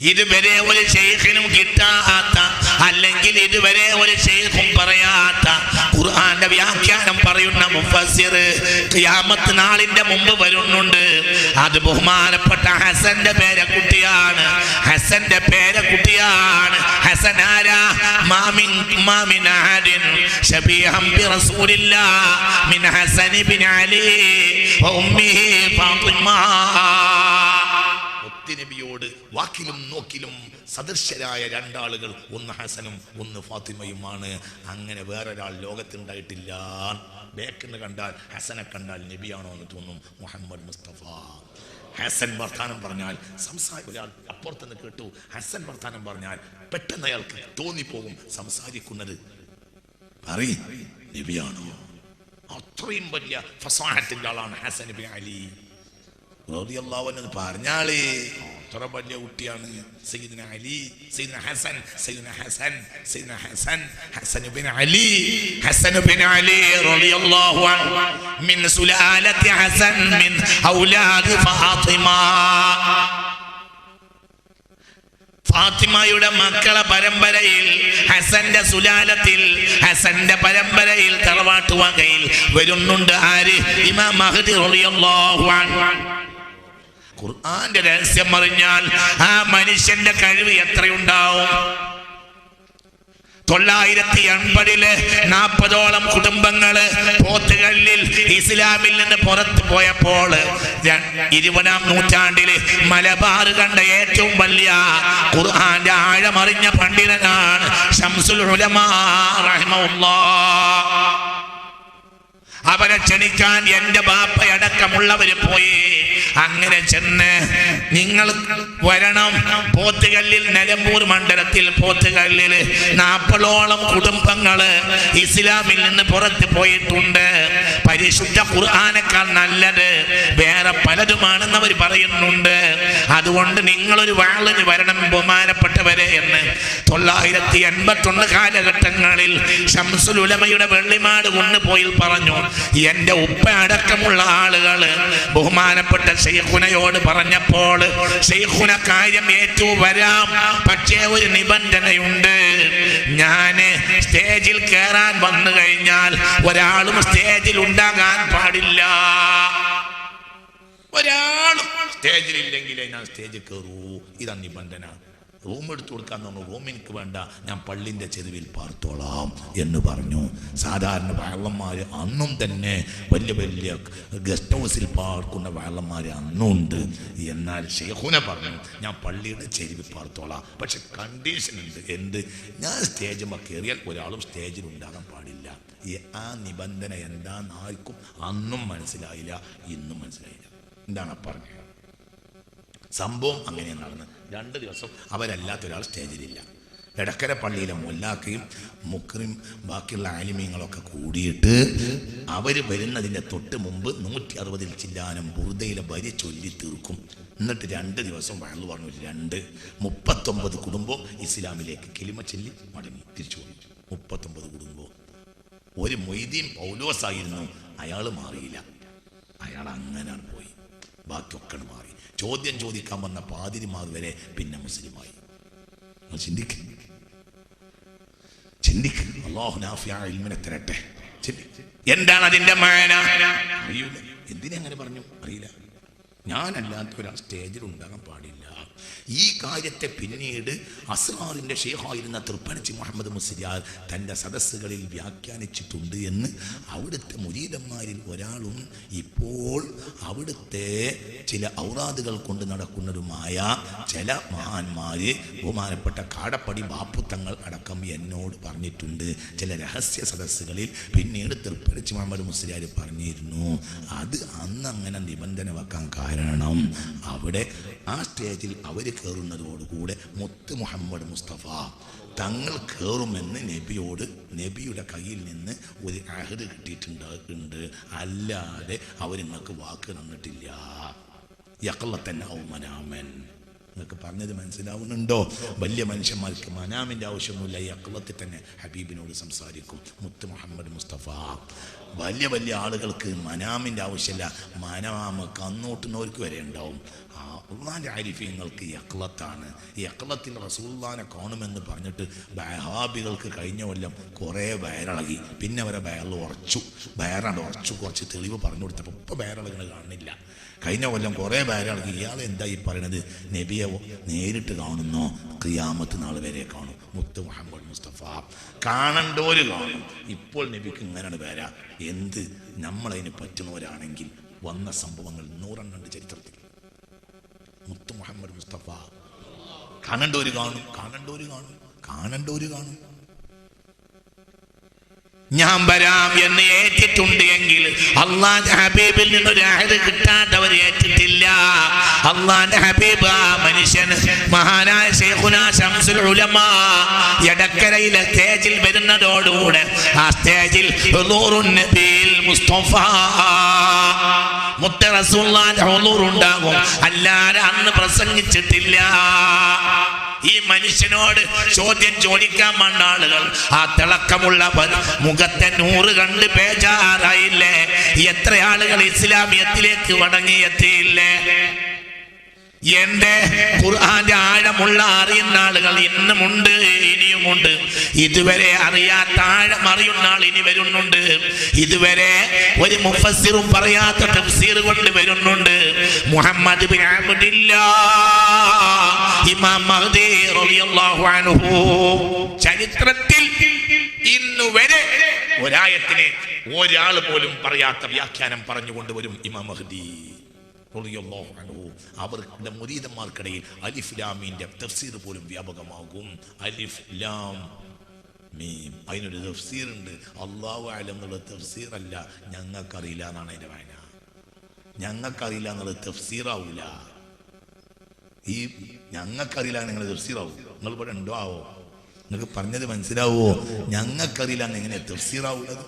ഇതുവരെ ഒരു ശൈഖിനും കിട്ടാത്ത, അല്ലെങ്കിൽ ഇതുവരെ ഒരു ശൈഖും പറയാത്ത ഖുർആന്റെ വ്യാഖ്യാനം പറയുന്ന മുഫസ്സിർ ഖിയാമത്ത് നാളിന്റെ മുമ്പ് വരുന്നുണ്ട്. അത് ബഹുമാനപ്പെട്ട ഹസന്റെ പേരക്കുട്ടിയാണ്. ഹസന്റെ പേരക്കുട്ടിയാണ്. ഹസൻ ആരാ? മാമിൻ അഹദിൻ ശബീഹൻ ബിറസൂലില്ലാഹ് മിൻ ഹസൻ ഇബ്നു അലി വ ഉമ്മിഹി ഫാത്തിമ. നബിയോട് വാക്കിലും നോക്കിലും സദൃശരായ രണ്ടാളുകൾ, ഒന്ന് ഹസനും ഒന്ന് ഫാത്തിമയുമാണ്. അങ്ങനെ വേറൊരാൾ ലോകത്തുണ്ടായിട്ടില്ല. ബേക്കിന് കണ്ടാൽ ഹസനെ കണ്ടാൽ നബിയാണോ എന്ന് തോന്നും. മുഹമ്മദ് മുസ്തഫ. ഹസൻ വർത്താനം പറഞ്ഞാൽ ഒരാൾ അപ്പുറത്തുനിന്ന് കേട്ടു. ഹസൻ വർത്താനം പറഞ്ഞാൽ പെട്ടെന്ന് അയാൾക്ക് തോന്നിപ്പോകും സംസാരിക്കുന്നത് നബിയാണോ. അത്രയും വലിയ ഫസാഹത്തിന്റെ ആളാണ് ഹസൻ ഇബ്നു അലി റളിയല്ലാഹു അൻഹു. പറഞ്ഞാളേ അത്ര വലിയ കുട്ടിയാണ് സയ്യിദുന അലി, സയ്യിദുന ഹസൻ, സയ്യിദുന ഹസൻ, സയ്യിദുന ഹസൻ, ഹസൻ ഇബ്നു അലി, ഹസൻ ഇബ്നു അലി റളിയല്ലാഹു അൻഹു മിൻ സുലാലത്തി ഹസൻ മിൻ ഔലാദ് ഫാത്തിമ. ഫാത്തിമയുടെ മക്കളെ പരമ്പരയിൽ, ഹസന്റെ സുലാലത്തിൽ, ഹസന്റെ പരമ്പരയിൽ, തറവാട്ട് വകയിൽ വരുന്നുണ്ട് ആര്? ഇമാം മഹ്ദി റളിയല്ലാഹു അൻഹു. ഖുർആന്റെ രഹസ്യം അറിഞ്ഞാൽ ആ മനുഷ്യന്റെ കഴിവ് എത്രയുണ്ടാവും? 980 40ഓളം കുടുംബങ്ങള് പോത്തുകല്ലിൽ ഇസ്ലാമിൽ നിന്ന് പുറത്തു പോയപ്പോൾ 20-ാം നൂറ്റാണ്ടില് മലബാർ കണ്ട ഏറ്റവും വലിയ ഖുർആന്റെ ആഴമറിഞ്ഞ പണ്ഡിതനാണ് ശംസുൽ ഉലമാ റഹിമഹുല്ലാഹ്. അവരെ ക്ഷണിക്കാൻ എന്റെ ബാപ്പയടക്കമുള്ളവര് പോയി. അങ്ങനെ ചെന്ന് നിങ്ങൾ വരണം. പോത്തുകല്ലിൽ, നിലമ്പൂർ മണ്ഡലത്തിൽ പോത്തുകല്ലിൽ 40ഓളം കുടുംബങ്ങള് ഇസ്ലാമിൽ നിന്ന് പുറത്ത് പോയിട്ടുണ്ട്. പരിശുദ്ധ ഖുർആനേക്കാൾ നല്ലത് വേറെ പലതുമാണെന്ന് അവർ പറയുന്നുണ്ട്. അതുകൊണ്ട് നിങ്ങളൊരു വാളിന് വരണം ബഹുമാനപ്പെട്ടവരെ എന്ന് 981 കാലഘട്ടങ്ങളിൽ ശംസുൽ ഉലമയുടെ വെള്ളിമാട് കൊണ്ടുപോയി പറഞ്ഞു. എന്റെ ഉപ്പ അടക്കമുള്ള ആളുകള് ബഹുമാനപ്പെട്ട ശൈഖുനയോട് പറഞ്ഞപ്പോൾ ശൈഖുന കാര്യം ഏറ്റു വരാം, പക്ഷേ ഒരു നിബന്ധനയുണ്ട്. ഞാന് സ്റ്റേജിൽ കയറാൻ വന്നു കഴിഞ്ഞാൽ ഒരാളും സ്റ്റേജിൽ ഉണ്ടാകാൻ പാടില്ല. ഒരാളും സ്റ്റേജിൽ ഇല്ലെങ്കിലേ ഞാൻ സ്റ്റേജിൽ കയറൂ. ഇതാ നിബന്ധന. റൂം എടുത്തു കൊടുക്കാന്ന് പറഞ്ഞു. റൂം എനിക്ക് വേണ്ട, ഞാൻ പള്ളിൻ്റെ ചെരുവിൽ പാർത്തോളാം എന്ന് പറഞ്ഞു. സാധാരണ വള്ളന്മാർ അന്നും തന്നെ വലിയ വലിയ ഗസ്റ്റ് ഹൗസിൽ പാർക്കുന്ന വള്ളന്മാർ അന്നും ഉണ്ട്. എന്നാൽ ശൈഖുന പറഞ്ഞു ഞാൻ പള്ളിയുടെ ചെരുവിൽ പാർത്തോളാം, പക്ഷെ കണ്ടീഷൻ ഉണ്ട്. എന്ത്? ഞാൻ സ്റ്റേജുമ്പോൾ കയറിയാൽ ഒരാളും സ്റ്റേജിൽ ഉണ്ടാകാൻ പാടില്ല. ആ നിബന്ധന എന്താന്ന് ആർക്കും അന്നും മനസ്സിലായില്ല, ഇന്നും മനസ്സിലായില്ല. എന്താണ് പറഞ്ഞത്? സംഭവം അങ്ങനെ നടന്ന് 2 ദിവസം അവരല്ലാത്തൊരാൾ സ്റ്റേജിലില്ല. എടക്കര പള്ളിയിലെ മൊല്ലാക്കയും മുക്രിം ബാക്കിയുള്ള ആലിമീങ്ങളൊക്കെ കൂടിയിട്ട് അവർ വരുന്നതിൻ്റെ തൊട്ട് മുമ്പ് 160 ചില്ലാനം ബുർദയിലെ വരി ചൊല്ലി തീർക്കും. എന്നിട്ട് 2 ദിവസം വഴന്നു പറഞ്ഞു. 39 കുടുംബം ഇസ്ലാമിലേക്ക് കിലിമ ചൊല്ലി മടങ്ങി തിരിച്ചു പോയി. 39 കുടുംബം. ഒരു മൊയ്തീൻ പൗലോസായിരുന്നു, അയാൾ മാറിയില്ല. അയാൾ അങ്ങനെയാണ് പോയി. ബാക്കിയൊക്കെ മാറി. ചോദ്യം ചോദിക്കാൻ വന്ന പാതിരിമാർ വരെ പിന്നെ മുസ്ലിമായി. ചിന്തിക്ക്. അല്ലാഹു നാഫിയായ ഇൽമിനെ തരട്ടെ. എന്താണ് അതിന്റെ മാന? അറിയില്ല. എന്തിനങ്ങനെ പറഞ്ഞു അറിയില്ല. ഞാനല്ലാത്ത ഒരാൾ സ്റ്റേജിൽ ഉണ്ടാകാൻ പാടില്ല. ഈ കാര്യത്തെ പിന്നീട് അസ്റാറിൻ്റെ ഷെയ്ഖായിരുന്ന തൃപ്പനച്ചി മുഹമ്മദ് മുസ്ലിയാർ തൻ്റെ സദസ്സുകളിൽ വ്യാഖ്യാനിച്ചിട്ടുണ്ട് എന്ന് അവിടുത്തെ മുരീദന്മാരിൽ ഒരാളും ഇപ്പോൾ അവിടുത്തെ ചില ഔറാദുകൾ കൊണ്ട് നടക്കുന്നതുമായ ചില മഹാന്മാർ ബഹുമാനപ്പെട്ട കാടപ്പടി ബാപ്പുത്തങ്ങൾ അടക്കം എന്നോട് പറഞ്ഞിട്ടുണ്ട്. ചില രഹസ്യ സദസ്സുകളിൽ പിന്നീട് തൃപ്പനച്ചി മുഹമ്മദ് മുസ്ലിയാർ പറഞ്ഞിരുന്നു. അത് അന്ന് അങ്ങനെ നിബന്ധന വെക്കാൻ കാരണം അവിടെ ആ സ്റ്റേജിൽ അവർ കയറുന്നതോടുകൂടെ മുത്ത് മുഹമ്മദ് മുസ്തഫ തങ്ങൾ കയറുമെന്ന് നബിയോട് നബിയുടെ കയ്യിൽ നിന്ന് ഒരു അഹദ് കിട്ടിയിട്ടുണ്ട്. അല്ലാതെ അവർ നിങ്ങൾക്ക് വാക്ക് തന്നിട്ടില്ല. യഖ്ലത്തൻ ഔ മനാമൻ. നിങ്ങൾക്ക് പറഞ്ഞത് മനസ്സിലാവുന്നുണ്ടോ? വലിയ മനുഷ്യന്മാർക്ക് മനാമിൻ്റെ ആവശ്യമൊന്നുമില്ല. ഈ അക്കളത്തിൽ തന്നെ ഹബീബിനോട് സംസാരിക്കും. മുത്ത് മുഹമ്മദ് മുസ്തഫ. വലിയ വലിയ ആളുകൾക്ക് മനാമിൻ്റെ ആവശ്യമില്ല. മനാമ് കന്നോട്ടുന്നവർക്ക് വരെ ഉണ്ടാവും. അള്ളാൻ്റെ ആരിഫ്യങ്ങൾക്ക് ഈ അക്കളത്താണ്. ഈ അക്കളത്തിൽ റസൂലുള്ളാഹിനെ കാണുമെന്ന് പറഞ്ഞിട്ട് വഹാബികൾക്ക് കഴിഞ്ഞ കൊല്ലം കുറേ വയറിളകി. പിന്നെ അവരെ വയറിൽ ഉറച്ചു. കുറച്ച് തെളിവ് പറഞ്ഞു കൊടുത്തപ്പോൾ ഇപ്പോൾ വയറിളകണ കാണുന്നില്ല. കഴിഞ്ഞ കൊല്ലം കുറേ വയറിളകി. ഇയാൾ എന്താ ഈ പറയണത്? നബിയെ നേരിട്ട് കാണുന്നോ? ഖിയാമത്ത് നാൾ വരെ കാണും. മുത്ത് മുഹമ്മദ് മുസ്തഫ കാണണ്ടോര് കാണും. ഇപ്പോൾ നബിക്ക് ഇങ്ങനെയാണ് വരാ. എന്ത് നമ്മളതിന് പറ്റുന്നവരാണെങ്കിൽ വന്ന സംഭവങ്ങൾ 100 ഉണ്ട് ചരിത്രത്തിൽ. മുത്ത് മുഹമ്മദ് മുസ്തഫ കാണണ്ടോര് കാണും. ഞാൻ വരാം എന്ന് ഏറ്റിട്ടുണ്ട് എങ്കിൽ അള്ളാന്റെ ഹബീബിൽ നിന്നൊരു അഹദ് കിട്ടാത്തവർ ഏറ്റിട്ടില്ല. അള്ളാന്റെ ഹബീബ് ആ മനുഷ്യൻ മഹാനായ ശൈഖുനാ ശംസുൽ ഉലമാ എടക്കരയിലെ സ്റ്റേജിൽ വരുന്നതോടുകൂടെ ആ സ്റ്റേജിൽ ഹുളൂറുൻ നബിയിൽ മുസ്തഫ മുത്ത റസൂലുള്ളാഹിന്റെ ഹുളൂർ ഉണ്ടാകും. അല്ലാതെ അന്ന് പ്രസംഗിച്ചിട്ടില്ല. ഈ മനുഷ്യനോട് ചോദ്യം ചോദിക്കാൻ വന്ന ആളുകൾ ആ തിളക്കമുള്ള മുഖത്തെ 100 കണ്ട് ബേജാറായില്ലേ? എത്ര ആളുകൾ ഇസ്ലാമിയത്തിലേക്ക് മടങ്ങിയെത്തിയില്ലേ? എന്റെ ഖുർആന്റെ ആഴമുള്ള അറിയുന്ന ആളുകൾ ഇന്നുമുണ്ട്, ഇനിയുമുണ്ട്. ഇതുവരെ അറിയാത്ത ആഴം അറിയുന്ന ആൾ ഇനി വരുന്നുണ്ട്. ഇതുവരെ ഒരു മുഫസ്സിറും പറയാത്ത തഫ്സീർ കൊണ്ട് വരുന്നുണ്ട്. മുഹമ്മദ് ബിൻ അബ്ദില്ലാഹ് ഇമാം മഹ്ദി റളിയല്ലാഹു അൻഹു ചരിത്രത്തിൽ ഇന്നുവരെ ഒരായത്തിനെ ഒരാൾ പോലും പറയാത്ത വ്യാഖ്യാനം പറഞ്ഞുകൊണ്ടുവരും ഇമാം മഹ്ദി റളിയല്ലാഹു അൻഹു. അവരുടെ മുരീദന്മാർക്കിടയിൽ അലിഫ് ലാം മീമിന്റെ തഫ്സീർ പോലും വ്യാപകമാകും. അലിഫ് ലാം മീം അതിനൊരു തഫ്സീർ ഉണ്ട്. അല്ലാഹു അഅലം എന്നുള്ള തഫ്സീർ അല്ല. ഞങ്ങൾക്കറിയില്ല എന്നാണ് അതിന്റെ വായന. ഞങ്ങൾക്കറിയില്ല എന്നുള്ളത് തഫ്സീറാവൂല. ഈ ഞങ്ങൾക്കറിയില്ല നിങ്ങൾ തഫ്സീറാവും. നിങ്ങൾ ഇവിടെ ഉണ്ടോ ആവോ? നിങ്ങൾക്ക് പറഞ്ഞത് മനസ്സിലാവോ? ഞങ്ങൾക്കറിയില്ല എന്ന് എങ്ങനെ തഫ്സീറാവുള്ളത്?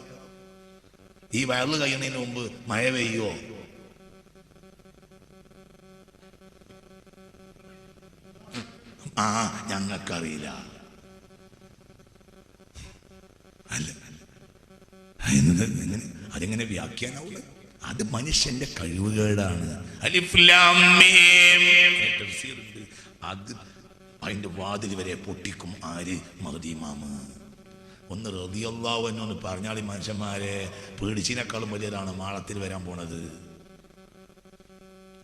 ഈ വയറ് കഴിയുന്നതിന് മുമ്പ് മഴ പെയ്യോ? ഞങ്ങൾക്കറിയില്ല. അല്ല, അതെങ്ങനെ വ്യാഖ്യാനാവുള്ളത്? അത് മനുഷ്യന്റെ കഴിവുകേടാണ്. അലിഫ് ലാം മീം അത് അതിന്റെ വാതിൽ വരെ പൊട്ടിക്കും. ആര്? മഹ്ദി ഇമാമ്. ഒന്ന് റളിയല്ലാഹു അൻഹു എന്ന് പറഞ്ഞാൽ ഈ മനുഷ്യന്മാരെ പേടിച്ചിനേക്കാളും വലിയതാണ് മാളത്തിൽ വരാൻ പോണത്.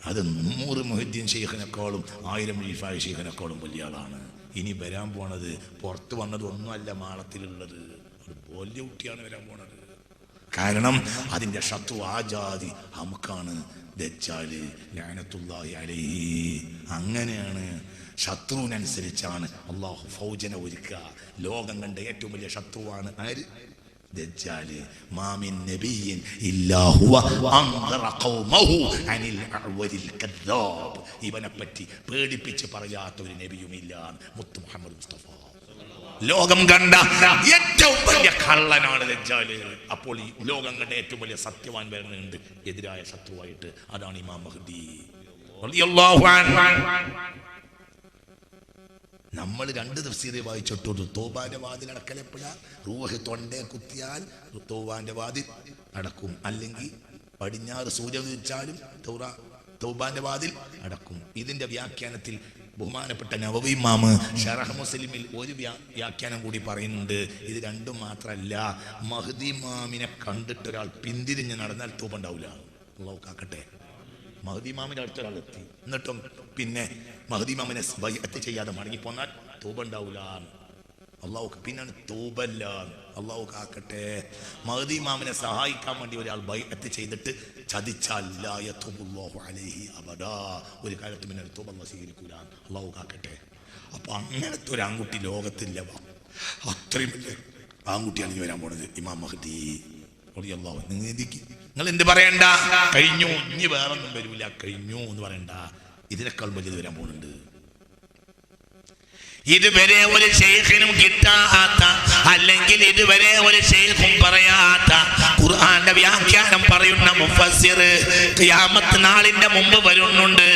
അത് 100 മുഹ്യിദ്ദീൻ ശൈഖിനെക്കാളും 1000 റിഫായി ശൈഖിനെക്കാളും വലിയ ആളാണ്. ഇനി വരാൻ പോണത് പുറത്ത് വന്നത് ഒന്നുമല്ല മാളത്തിലുള്ളത്. ഒരു വലിയ കുട്ടിയാണ് വരാൻ പോണത്. കാരണം അതിൻ്റെ ശത്രു ആജാതി നമുക്കാണ് ദജ്ജാല് ലഅനത്തുല്ലാഹി അലൈഹി. അങ്ങനെയാണ് ശത്രുവിനനുസരിച്ചാണ് അള്ളാഹു ഫൗജനെ ഒരുക്കുക. ലോകം കണ്ട ഏറ്റവും വലിയ ശത്രുവാണ് ആര്? ദജ്ജാല്. മാമിൻ നബിയ്യിൻ ഇല്ലാ ഹുവ അൻദറ ഖൗമഹു അനിൽ അഅ്വരിൽ കദ്ദാബ്. ഇവനെ പറ്റി പേടിപ്പിച്ച് പറയാത്ത ഒരു നബിയുമില്ല മുത്ത് മുഹമ്മദ് മുസ്തഫ. ലോകം കണ്ട ഏറ്റവും വലിയ കള്ളനാണ് ദജ്ജാല്. അപ്പോൾ ഈ ലോകം കണ്ട ഏറ്റവും വലിയ സത്യവാൻ വരുന്നുണ്ട് എതിരായ ശത്രുവായിട്ട്. അതാണ് ഇമാം മഹ്ദി റളിയല്ലാഹു അൻഹു. നമ്മൾ 2 തഫ്സീർ വായിച്ചിട്ടു. തൗബാന്റെ വാതിൽ അടക്കലെപ്പോഴാ? റൂഹ് തൊണ്ടേ കുത്തിയാൽ തൗബാന്റെ വാതിൽ അടക്കും. അല്ലെങ്കിൽ പടിഞ്ഞാറ് സൂര്യൻ ഉദിച്ചാലും തൗബാന്റെ വാതിൽ അടക്കും. ഇതിന്റെ വ്യാഖ്യാനത്തിൽ ബഹുമാനപ്പെട്ട നവവി ഇമാമ് ശറഹ് മുസ്ലിമിൽ ഒരു വ്യാഖ്യാനം കൂടി പറയുന്നുണ്ട്. ഇത് രണ്ടും മാത്രമല്ല, മഹ്ദി ഇമാമിനെ കണ്ടിട്ട് ഒരാൾ പിന്തിരിഞ്ഞ് നടന്നാൽ തൗബ ഉണ്ടാവില്ല. അല്ലാഹു കാക്കട്ടെ. മഹ്ദി ഇമാമിന്റെ അടുത്തൊരാൾ എത്തി, എന്നിട്ടും പിന്നെ മഹ്ദി ഇമാമിനെ ബൈഅത്ത് ചെയ്യാതെ മടങ്ങിപ്പോന്നാൽ തൗബ ഉണ്ടാവില്ല. അള്ളാഹു പിന്നാണ് തൗബല്ല. അള്ളാഹു കാക്കട്ടെ. മഹ്ദി ഇമാമിനെ സഹായിക്കാൻ വേണ്ടി ഒരാൾ ബൈഅത്ത് ചെയ്തിട്ട് ചതിച്ചാൽ ലാ യതുബുല്ലാഹു അലൈഹി അബദാ. ഒരു കാലത്ത് പിന്നെ തൗബ അല്ലാഹു സ്വീകരിക്കൂല. അള്ളാഹു കാക്കട്ടെ. അപ്പൊ അങ്ങനത്തെ ഒരു ആൺകുട്ടി ലോകത്തില്ല. അത്രയും വലിയ ആൺകുട്ടിയാണ് ഇനി വരാൻ പോണത് ഇമാം മഹ്ദി റളിയല്ലാഹു അൻഹു. നിങ്ങൾ എന്ത് പറയണ്ട, കഴിഞ്ഞു, ഇനി വേറൊന്നും വരൂല, കഴിഞ്ഞു എന്ന് പറയണ്ട. ഇതിനേക്കാൾ വലിയത് വരാൻ പോകുന്നുണ്ട്. ഇതുവരെ ഒരു ശൈഖിനും കിട്ടാത്ത, അല്ലെങ്കിൽ ഇതുവരെ ഒരു ശൈഖും പറയാത്ത ഖുർആന്റെ വ്യാഖ്യാനം പറയുന്ന മുഫസ്സിർ ഖിയാമത്ത് നാളിന്റെ മുമ്പ് വരുന്നുണ്ട്.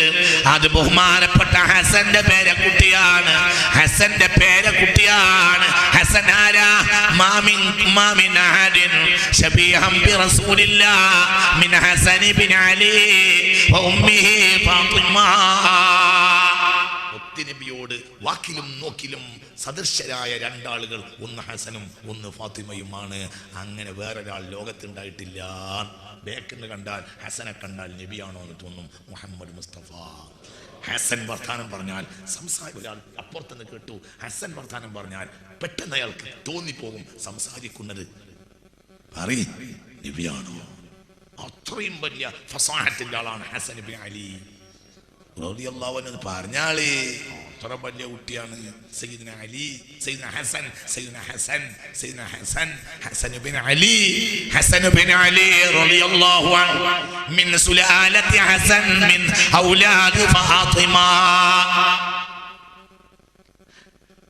അത് ബഹുമാനപ്പെട്ട ഹസന്റെ പേരക്കുട്ടിയാണ്. ഹസന്റെ പേരക്കുട്ടിയാണ്. ഹസൻ ആരാ? മാമിൻ അഹദിൻ ശബീഹൻ ബി റസൂലില്ലാഹ് മിൻ ഹസൻ ഇബ്നു അലി വ ഉമ്മിഹി ഫാത്തിമ. നബിയോട് വാക്കിലും നോക്കിലും സദൃശരായ രണ്ടാളുകൾ, ഒന്ന് ഹസനും ഒന്ന് ഫാത്തിമയുമാണ്. അങ്ങനെ വേറൊരാൾ ലോകത്തുണ്ടായിട്ടില്ല. ബേക്കിന് കണ്ടാൽ ഹസനെ കണ്ടാൽ നബിയാണോ എന്ന് തോന്നും. മുഹമ്മദ് മുസ്തഫ. ഹസൻ വർത്താനം പറഞ്ഞാൽ ഒരാൾ അപ്പുറത്തുനിന്ന് കേട്ടു. ഹസൻ വർത്താനം പറഞ്ഞാൽ പെട്ടെന്ന് അയാൾക്ക് തോന്നിപ്പോകും സംസാരിക്കുന്നത് നബിയാണോ. അത്രയും വലിയ ഫസാഹത്തിന്റെ ആളാണ് ഹസൻ ഇബ്നു അലി റളിയല്ലാഹു അൻഹു. പറഞ്ഞാളേ അത്ര വലിയ കുട്ടിയാണ് സയ്യിദുന അലി, സയ്യിദുന ഹസൻ, സയ്യിദുന ഹസൻ, സയ്യിദുന ഹസൻ, ഹസൻ ഇബ്നു അലി, ഹസൻ ഇബ്നു അലി റളിയല്ലാഹു അൻഹു മിൻ സുലാലത്തി ഹസൻ മിൻ ഔലാദി ഫാത്തിമ.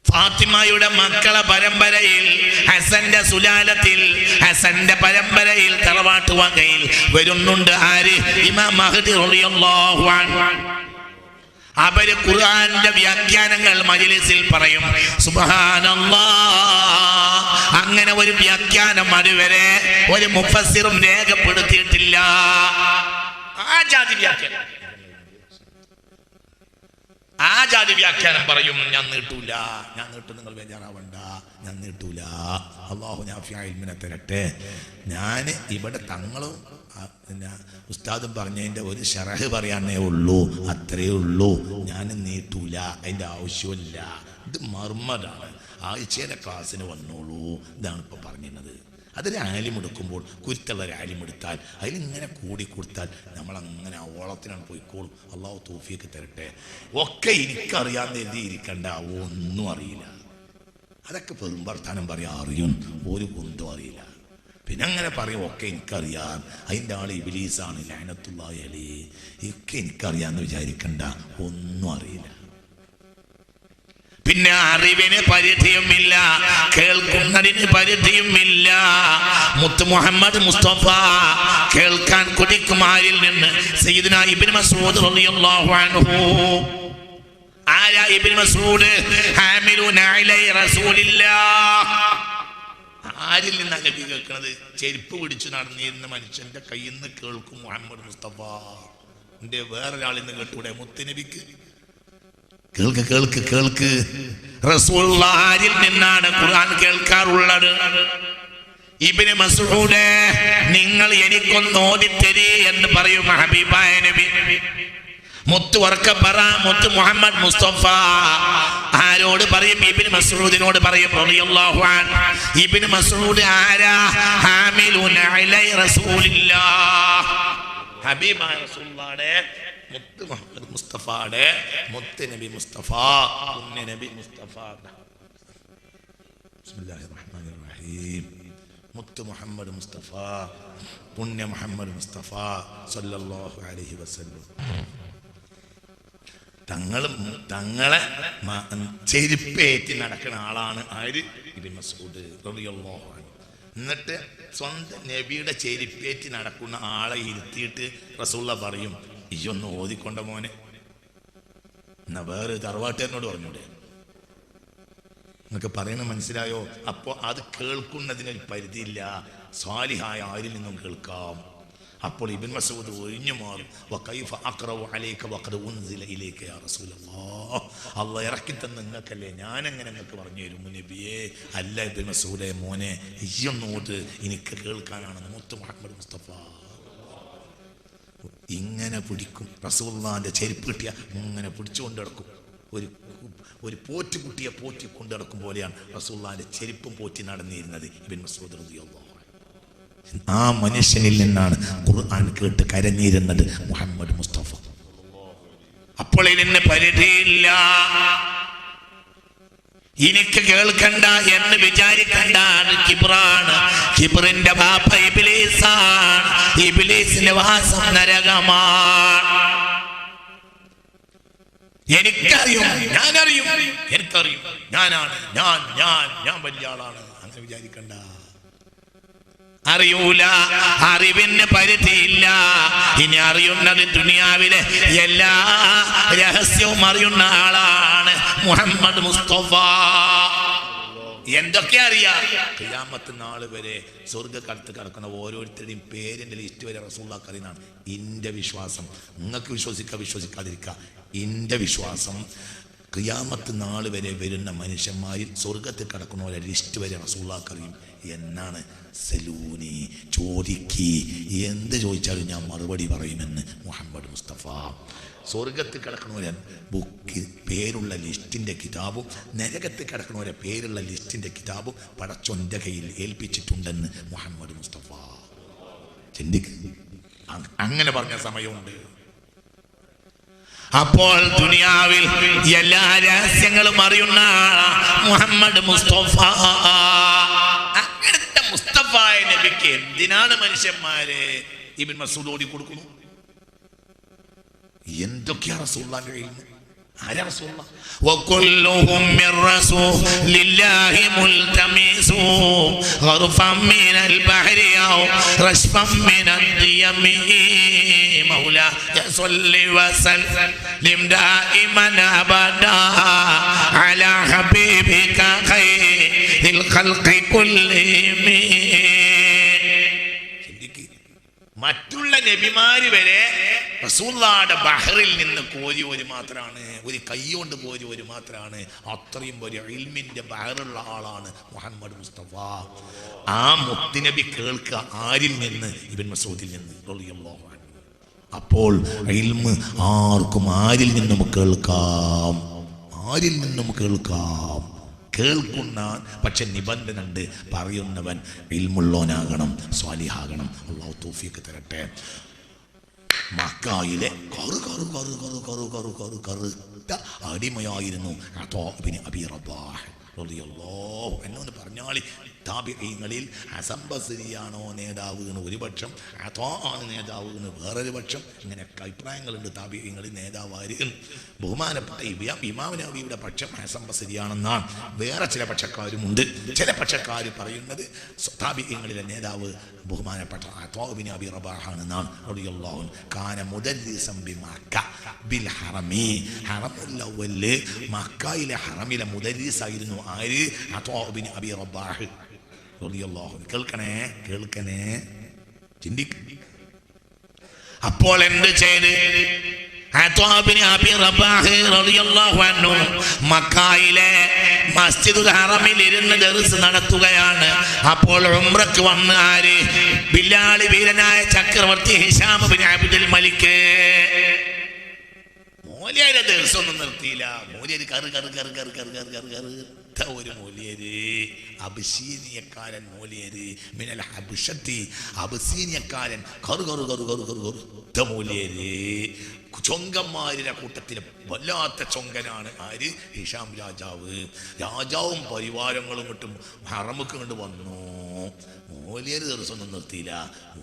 ഫാത്തിമയുടെ മക്കളെ പരമ്പരയിൽ, ഹസന്റെ സുലാലത്തിൽ, ഹസന്റെ പരമ്പരയിൽ, തറവാട്ട് വകയിൽ വരുന്നുണ്ട് ആര്? ഇമാം മഹ്ദി റളിയല്ലാഹു അൻഹു. അവര് ഖുർആന്റെ വ്യാഖ്യാനങ്ങൾ മജ്‌ലിസിൽ പറയും. സുബ്ഹാനല്ലാഹ്. അങ്ങനെ ഒരു വ്യാഖ്യാനം അതുവരെ ഒരു മുഫസ്സിറും രേഖപ്പെടുത്തിയിട്ടില്ല. ആ ജാതി വ്യാഖ്യാനം പറയും. ഞാൻ നീട്ടൂല, ഞാൻ നീട്ടും, നിങ്ങൾ ബേജാറാവണ്ട, ഞാൻ നീട്ടൂല. അല്ലാഹു നാഫിഅ ഇൽമിനെ തരട്ടെ. ഞാൻ ഇവിടെ തങ്ങളും ഉസ്താദും പറഞ്ഞതിൻ്റെ ഒരു ശറഹ് പറയാനേ ഉള്ളൂ, അത്രയേ ഉള്ളൂ. ഞാൻ നീട്ടൂല, അതിൻ്റെ ആവശ്യമില്ല. ഇത് മർമ്മതാണ്. ആഴ്ചയിലെ ക്ലാസ്സിന് വന്നോളൂ. ഇതാണ് ഇപ്പോൾ പറഞ്ഞിരുന്നത്. അതൊരു ആലിമെടുക്കുമ്പോൾ, കുരുത്തുള്ള ഒരു ആലിമെടുത്താൽ അതിലിങ്ങനെ കൂടിക്കൊടുത്താൽ നമ്മളങ്ങനെ ഓളത്തിനാണ് പോയിക്കോളും. അള്ളാഹു തൗഫീഖ് തരട്ടെ. ഒക്കെ എനിക്കറിയാമെന്ന് എഴുതിയിരിക്കണ്ട, ഒന്നും അറിയില്ല. അതൊക്കെ വെറും വർത്താനം പറയാൻ അറിയും, ഒരു കുന്തം അറിയില്ല. പിന്നെ അങ്ങനെ പറയും ഒക്കെ എനിക്കറിയാം, അതിൻ്റെ ആൾ ഇബ്ലീസാണ് ലഅനത്തുല്ലാഹി അലൈഹി, ഒക്കെ എനിക്കറിയാമെന്ന് വിചാരിക്കണ്ട, ഒന്നും അറിയില്ല. പിന്നെ അറിവിന് പരിധിയുമില്ല, കേൾക്കുന്നതിന് പരിധിയുമില്ല. മുത്ത് മുഹമ്മദ് മുസ്തഫ കേൾക്കാൻ കൊതിക്കുമാരിൽ നിന്ന് സയ്യിദുനാ ഇബ്നു മസ്ഊദ് റളിയല്ലാഹു അൻഹു. ആരാ ഇബ്നു മസ്ഊദ്? ഹാമിലുന അലൈ റസൂലില്ലാഹ്. ആരിൽ നിന്നാണ് നബി കേൾക്കുന്നത്? ചെരുപ്പ് പിടിച്ചു നടന്നിരുന്ന മനുഷ്യന്റെ കയ്യിൽ നിന്ന് കേൾക്കും മുഹമ്മദ് മുസ്തഫ. എന്റെ വേറൊരാളിൽ നിന്ന് കേട്ടൂടെ? മുത്തുനബിക്ക് കേൾക്ക് കേൾക്ക് കേൾക്ക്. റസൂലുള്ളാഹിൽ നിന്നാണ് ഖുർആൻ കേൾക്കാറുള്ളത്. ഇബ്നു മസ്ഊദ്, നിങ്ങൾ എനിക്കൊന്ന് ഓതിത്തരി എന്ന് പറയും ഹബീബായ നബി. മുത്ത് ഉറക്കെ പറ, മുത്ത് മുഹമ്മദ് മുസ്തഫ. ആരോട് പറയും? ഇബ്നു മസ്ഊദിനോട് പറയും റളിയല്ലാഹു അൻഹു. ഇബ്നു മസ്ഊദ് ആരാ? ഹാമിലുന അലൈ റസൂലില്ലാഹ്. ഹബീബായ റസൂലുള്ളാഹിയുടെ മുത്ത് മുഹമ്മദ് മുസ്തഫയുടെ മുത്ത് നബി മുസ്തഫ, പുണ്യ നബി മുസ്തഫ. ബിസ്മില്ലാഹിർ റഹ്മാനിർ റഹീം. മുത്ത് മുഹമ്മദ് മുസ്തഫ, പുണ്യ മുഹമ്മദ് മുസ്തഫ സല്ലല്ലാഹു അലൈഹി വസല്ലം. തങ്ങളെ ചെരുപ്പേറ്റി നടക്കുന്ന ആളാണ് ആര്? ഇബ്നു മസ്ഊദ് റളിയല്ലാഹു അൻഹു. എന്നിട്ട് സ്വന്തം നബിയുടെ ചെരുപ്പേറ്റി നടക്കുന്ന ആളെ ഇരുത്തിയിട്ട് റസൂലുള്ളാഹി പറയും, ഇയ്യൊന്ന് ഓതിക്കൊണ്ട മോനെ. എന്നാ വേറെ തറവാട്ടുകാരനോട് പറഞ്ഞൂടെ? എന്നൊക്കെ പറയണ മനസ്സിലായോ? അപ്പോൾ അത് കേൾക്കുന്നതിനൊരു പരിധിയില്ല. സ്വാലിഹായ ആരിൽ നിന്നും കേൾക്കാം. അപ്പോൾ ഇബ്നു മസ്ഊദ് ഒഴിഞ്ഞു മാറും. വകൈഫ അഖറഉ അലൈക വഖദ് ഉൻസില ഇലൈക യാ റസൂലല്ലാഹ്. അല്ലാഹ് ഇറക്കി തന്ന നിങ്ങൾക്കല്ലേ, ഞാൻ എങ്ങനെ നിങ്ങൾക്ക് പറഞ്ഞു തരും നബിയേ? അല്ല ഇബ്നു മസ്ഊദേ മോനെ, ഇയ്യൊന്നോട്, എനിക്ക് കേൾക്കാനാണ് മുത്ത് മുഹമ്മദ് മുസ്തഫ. ഇങ്ങനെ പിടിക്കും. റസൂലുള്ളാഹിന്റെ ചെരുപ്പ് കിട്ടിയ ഇങ്ങനെ പിടിച്ചുകൊണ്ട് നടക്കും. ഒരു പോറ്റുകുട്ടിയെ പോറ്റി കൊണ്ടു നടക്കും പോലെയാണ് റസൂലുള്ളാഹിന്റെ ചെരുപ്പും പോറ്റി നടന്നിരുന്നത് ഇബ്നു മസ്ഊദ് റളിയല്ലാഹു അൻഹു. ആ മനുഷ്യനിൽ നിന്നാണ് ഖുർആൻ കേട്ട് കരഞ്ഞിരുന്നത് മുഹമ്മദ് മുസ്തഫ. അപ്പോൾ ഇതിന് പരിധിയില്ല. എനിക്ക് കേൾക്കണ്ട എന്ന് വിചാരിക്കണ്ട. കിബ്റാണ്. കിബ്റിന്റെ ബാപ്പ ഇബ്ലീസാണ്. ഇബ്ലീസിന്റെ വാസം നരകമാണ്. എനിക്കറിയും, ഞാനറിയും. എനിക്കറിയും, ഞാനാണ്, ഞാൻ വലിയ ആളാണ്. അങ്ങനെ വിചാരിക്കണ്ട. അറിയൂല, അറിവിന് പരിധിയില്ല. ഇനി അറിയുന്നത് ദുനിയാവിലെ എല്ലാ രഹസ്യവും അറിയുന്ന ആളാണ് മുഹമ്മദ് മുസ്തഫ. എന്തൊക്കെ അറിയാം? ഖിയാമത്ത് നാൾ വരെ സ്വർഗ്ഗക്കടത്ത് കിടക്കുന്ന ഓരോരുത്തരുടെയും പേരിന്റെ ലിസ്റ്റ് വരെ റസൂലുള്ളാഹിക്ക് അറിയുന്നതാണ്. ഇന്റെ വിശ്വാസം, നിങ്ങൾക്ക് വിശ്വസിക്കാതിരിക്കുക. ഇന്റെ വിശ്വാസം ഖിയാമത്ത് നാൾ വരെ വരുന്ന മനുഷ്യന്മാരിൽ സ്വർഗത്തിൽ കിടക്കുന്നവരെ ലിസ്റ്റ് വരെ റസൂലുള്ളാഹിക്ക് അറിയും. എന്നാണ് സലൂനി, ചോദിക്കി, എന്ത് ചോദിച്ചാലും ഞാൻ മറുപടി പറയുമെന്ന് മുഹമ്മദ് മുസ്തഫ. സ്വർഗത്തിൽ കിടക്കണവരെ ബുക്ക് പേരുള്ള ലിസ്റ്റിൻ്റെ കിതാബും നരകത്തിൽ കിടക്കണവരെ പേരുള്ള ലിസ്റ്റിൻ്റെ കിതാബും പടച്ചോൻ്റെ കയ്യിൽ ഏൽപ്പിച്ചിട്ടുണ്ടെന്ന് മുഹമ്മദ് മുസ്തഫ. ചിന്തിക്ക്, അങ്ങനെ പറഞ്ഞ സമയമുണ്ട്. അപ്പോൾ ദുനിയാവിൽ എല്ലാ രഹസ്യങ്ങളും അറിയുന്ന മുഹമ്മദ് മുസ്തഫ. അങ്ങനത്തെ മുസ്തഫായ നബിക്ക് എന്തിനാണ് മനുഷ്യന്മാരെ ഇബ്നു മസ്ഊദ് ഓടി കൊടുക്കുന്നു? എന്തൊക്കെയാ റസൂലുള്ളാഹിന്റെ കയ്യിൽ? ആരാ റസൂലുള്ളാഹ്? വകുല്ലുഹും മിർ റസൂലില്ലാഹി മുൽതമിസു ഗർഫൻ മിനൽ ബഹരി ഔ റശ്ഫൻ മിനൽ ദിയമി മൗലാ സല്ലി വസല്ലിം ദായിമൻ അബദാ അലാ ഹബീബിക ഖൈറിൽ ഖൽഖി കുല്ലിഹിം. മറ്റുള്ള നബിമാര് വരെ റസൂലുള്ളാഹിയുടെ ബഹറിൽ നിന്ന് കോരിയോര് മാത്രമാണ്, ഒരു കൈ കൊണ്ട് കോരിയോര് മാത്രമാണ്. അത്രയും ഒരു ഇൽമിന്റെ ബഹറുള്ള ആളാണ് മുഹമ്മദ് മുസ്തഫ. ആ മുത്തുനബി കേൾക്കുക ആരിൽ നിന്ന്? ഇബ്നു മസ്ഊദിൽ നിന്ന് റളിയല്ലാഹു അൻഹു. അപ്പോൾ ഇൽമ് ആർക്കും ആരിൽ നിന്നും കേൾക്കാം, ആരിൽ നിന്നും കേൾക്കാം. കേൾക്കുന്ന പക്ഷെ നിബന്ധന ഉണ്ട്, പറയുന്നവൻ ഇൽമുള്ളോനാകണം, സ്വാലിഹാകണം. അല്ലാഹു തൗഫീഖ് തരട്ടെ. മക്കയിലെ കറുത്ത അടിമയായിരുന്നു അതാ ഇബ്നു അബീ റബാഹ് റളിയല്ലാഹു അൻഹു എന്ന് പറഞ്ഞാൽ താബിഈങ്ങളിൽ ഹസൻ ബസ്രിയാണോ നേതാവ് എന്ന് ഒരു പക്ഷം, അതാ ആണ് നേതാവ് എന്ന് വേറൊരു പക്ഷം. ഇങ്ങനെയൊക്കെ അഭിപ്രായങ്ങളുണ്ട് താബിഈങ്ങളിൽ നേതാവാര്. ബഹുമാനപ്പെട്ട ഇമാം നബവിയുടെ പക്ഷം ഹസൻ ബസ്രിയാണെന്നാണ്. വേറെ ചില പക്ഷക്കാരുമുണ്ട്. ചില പക്ഷക്കാർ പറയുന്നത് താബിഈങ്ങളിലെ നേതാവ് ബഹുമാനപ്പെട്ട അതാ ഇബ്നു അബീ റബാഹ് ആണെന്നാണ് റളിയല്ലാഹു അൻഹു. കാന മുദർരിസൻ ബിമക്ക ബിൽ ഹറമി, ഹറമുൽ അവ്വൽ മക്കയിലെ ഹറമിലെ മുദർരിസായിരുന്നു ആര്? അതാ ഇബ്നു അബീ റബാഹ് റളിയല്ലാഹു അൻഹു. കേൾക്കണേ, ചിന്തിക്ക. അപ്പോൾ എന്ത് ചെയ്ത് അതാ ഇബ്നു അബീ റബാഹ് റളിയല്ലാഹു അൻഹു മക്കയിലെ മസ്ജിദുൽ ഹറമിൽ ഇരുന്ന് ദർസ് നടത്തുകയാണ്. അപ്പോൾ ഉംറക്ക് വന്ന് ആര്? ബിലാൽ വീരനായ ചക്രവർത്തി ഹിശാം ഇബ്നു അബ്ദുൽ മലിക്. മൂല്യരെ ദർസൊന്നും നിർത്തിയില്ല. മൂല്യര് ഒരു മൂല്യര്, അബിസീനിയക്കാരൻ മൂല്യര്, മിനൽ ഹബശത്തി, അബിസീനിയക്കാരൻ കറുത്ത മൂല്യര്. ചൊങ്കന്മാരുടെ കൂട്ടത്തിലെ വല്ലാത്ത ചൊങ്കനാണ് ആര്? ഹിശാം രാജാവ്. രാജാവും പരിവാരങ്ങളും കിട്ടും ഹറമുക്ക് കൊണ്ട് വന്നു. മൂല്യര് ദിവസമൊന്നും നിർത്തിയില്ല.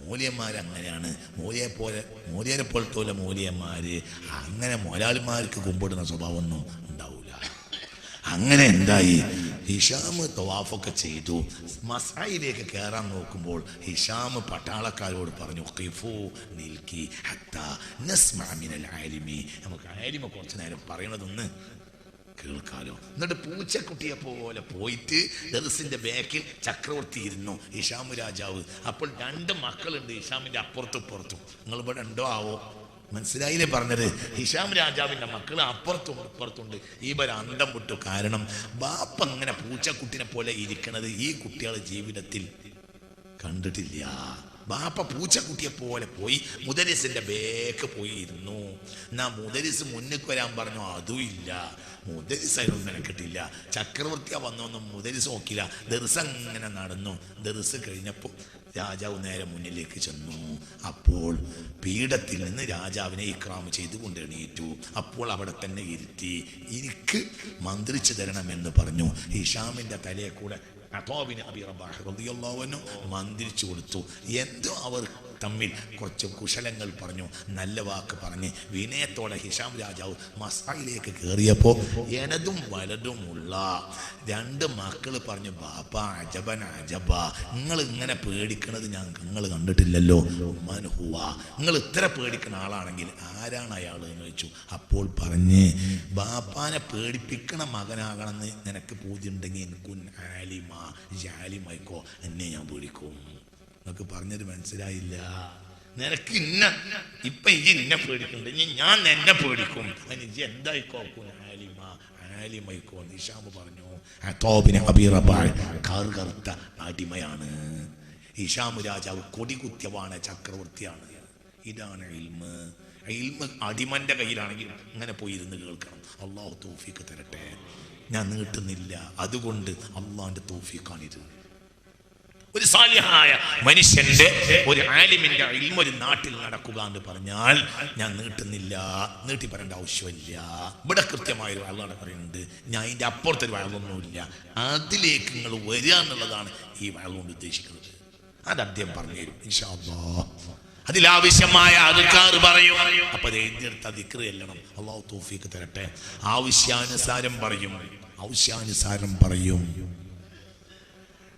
മൂല്യന്മാരങ്ങനെയാണ്. മൂല്യരെ പോലത്തെ മൂല്യന്മാര് അങ്ങനെ മുതലാളിമാർക്ക് കുമ്പിടുന്ന സ്വഭാവമൊന്നും ഉണ്ടാവില്ല. അങ്ങനെ എന്തായി? ഹിഷാം തവാഫൊക്കെ ചെയ്തു. മസ്അയിലേക്ക് കയറാൻ നോക്കുമ്പോൾ ഹിഷാം പട്ടാളക്കാരോട് പറഞ്ഞു, ഖിഫു, നിൽക്കി, ഹത്താ നസ്മഅ മിനൽ ആലിമി, നമുക്ക് ആലിമ കുറച്ച് നേരം പറയണതൊന്ന് കേൾക്കാലോ. എന്നിട്ട് പൂച്ചക്കുട്ടിയെ പോലെ പോയിട്ട് ദർസിന്റെ ബാക്കിൽ ചക്രവർത്തി ഇരുന്നു, ഹിഷാം രാജാവ്. അപ്പോൾ 2 മക്കളുണ്ട് ഹിഷാമിന്റെ അപ്പുറത്തും ഇപ്പുറത്തും. നിങ്ങൾ ഇവിടെ ഉണ്ടോ ആവോ? മനസ്സിലായില്ലേ പറഞ്ഞത്? ഹിഷാം രാജാവിന്റെ മക്കൾ അപ്പുറത്തും ഇപ്പുറത്തുണ്ട്. ഇവർ അന്തം വിട്ടു. കാരണം ബാപ്പ അങ്ങനെ പൂച്ചക്കുട്ടിനെ പോലെ ഇരിക്കണത് ഈ കുട്ടികളെ ജീവിതത്തിൽ കണ്ടിട്ടില്ല. ബാപ്പ പൂച്ചക്കുട്ടിയെ പോലെ പോയി മുദരിസിന്റെ ബേക്ക് പോയി ഇരുന്നു. എന്നാ മുദരിസ് മുന്നിൽ വരാൻ പറഞ്ഞു, അതും ഇല്ല. മുദരിസ് അതിനൊന്നും മെനക്കെട്ടില്ല. ചക്രവർത്തിയാ വന്നൊന്നും മുദരിസ് നോക്കില്ല. ദർസ് അങ്ങനെ നടന്നു. ദർസ് കഴിഞ്ഞപ്പോൾ രാജാവ് നേരെ മുന്നിലേക്ക് ചെന്നു. അപ്പോൾ പീഠത്തിൽ നിന്ന് രാജാവിനെ ഇക്റാം ചെയ്തുകൊണ്ട് എണീറ്റു. അപ്പോൾ അവിടെ തന്നെ ഇരുത്തി, എനിക്ക് മന്ത്രിച്ചു തരണമെന്ന് പറഞ്ഞു. ഹിഷാമിന്റെ തലയെ കൂടെ അതാബിന് അബി റബാഹ് റളിയല്ലാഹു അൻഹു മന്ത്രിച്ചു കൊടുത്തു. എന്തോ അവർ തമ്മിൽ കുറച്ച് കുശലങ്ങൾ പറഞ്ഞു, നല്ല വാക്ക് പറഞ്ഞ് വിനയത്തോടെ ഹിഷാം രാജാവ് മസ്അയിലേക്ക് കയറിയപ്പോൾ ഇടതും വലതുമുള്ള രണ്ട് മക്കൾ പറഞ്ഞു, ബാപ്പ അജബൻ അജബ, നിങ്ങൾ ഇങ്ങനെ പേടിക്കണത് നിങ്ങൾ കണ്ടിട്ടില്ലല്ലോ. മൻഹുവ, നിങ്ങൾ ഇത്ര പേടിക്കുന്ന ആളാണെങ്കിൽ ആരാണ് അയാൾ എന്ന് ചോദിച്ചു. അപ്പോൾ പറഞ്ഞ്, ബാപ്പാനെ പേടിപ്പിക്കണ മകനാകണമെന്ന് നിനക്ക് പൂതിയുണ്ടെങ്കിൽ എനിക്കും ആലിമായിക്കോ, എന്നെ ഞാൻ പേടിക്കും. നിങ്ങൾക്ക് പറഞ്ഞത് മനസ്സിലായില്ല. നിനക്ക് ഇപ്പൊ ഇന്നെ പേടിക്കുന്നുണ്ട്, ഇനി ഞാൻ എന്നെ പേടിക്കും. അതിന് ഇജ്ജ് എന്തായിക്കോ ആലിമൈക്കോ. ഹിഷാം പറഞ്ഞു, അതാബിന് അബി റബാഹ് കറുകറുത്ത അടിമയാണ്. ഹിഷാം രാജാവ് കൊടികുത്തിയവാണ്, ചക്രവർത്തിയാണ്. ഇതാണ് ഇൽമ്. ഇൽമ് അടിമന്റെ കയ്യിലാണെങ്കിൽ ഇങ്ങനെ പോയി ഇരുന്ന് കേൾക്കണം. അള്ളാഹു തൗഫീഖ് തരട്ടെ. ഞാൻ നീട്ടുന്നില്ല, അതുകൊണ്ട് അള്ളാഹിന്റെ തൗഫീഖാണിത്. ഒരു സാലിഹായ മനുഷ്യന്റെ, ഒരു ആലിമിന്റെ ഇൽമ് ഒരു നാട്ടിൽ നടക്കുക എന്ന് പറഞ്ഞാൽ, ഞാൻ നീട്ടുന്നില്ല, നീട്ടി പറയേണ്ട ആവശ്യമില്ല. ഇവിടെ കൃത്യമായൊരു വഴലാണ് പറയുന്നുണ്ട്. ഞാൻ അതിൻ്റെ അപ്പുറത്തൊരു വഴലൊന്നുമില്ല. അതിലേക്ക് നിങ്ങൾ വരിക എന്നുള്ളതാണ് ഈ വഴലുകൊണ്ട് ഉദ്ദേശിക്കുന്നത്. അത് അദ്ദേഹം പറഞ്ഞുതരും ഇൻഷാ അല്ലാഹ്. അതിലാവശ്യമായ അദ്കാർ പറയും. അപ്പൊ അത് എഴുതിയെടുത്ത ദിക്ർ ചെല്ലണം. അല്ലാഹു തൗഫീഖ് തരട്ടെ. ആവശ്യാനുസാരം പറയും.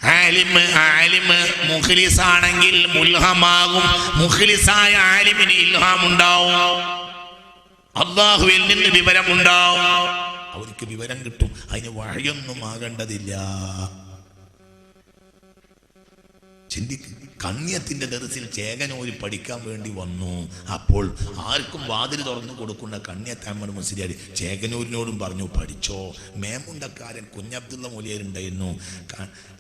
ആലിമ് മുഖ്ലിസാണെങ്കിൽ മുൽഹമാകും. മുഖ്ലിസായ ആലിമിന് ഇൽഹാം ഉണ്ടാവും, അല്ലാഹുവിൽ നിന്ന് വിവരമുണ്ടാവും. അവർക്ക് വിവരം കിട്ടും. അതിന് വഴിയൊന്നും ആകേണ്ടതില്ല. ചിന്തിക്ക്, കണ്യത്തിന്റെ ദർസിൽ ചേകനൂര് പഠിക്കാൻ വേണ്ടി വന്നു. അപ്പോൾ ആർക്കും വാതിൽ തുറന്നു കൊടുക്കുന്ന കണ്യത്ത് അഹ്മദ് മുസ്ലിയാർ ചേകനൂരിനോടും പറഞ്ഞു, പഠിച്ചോ. മേമുണ്ടക്കാരൻ കുഞ്ഞബ്ദുള്ള മൗലിയാരുണ്ടായിരുന്നു.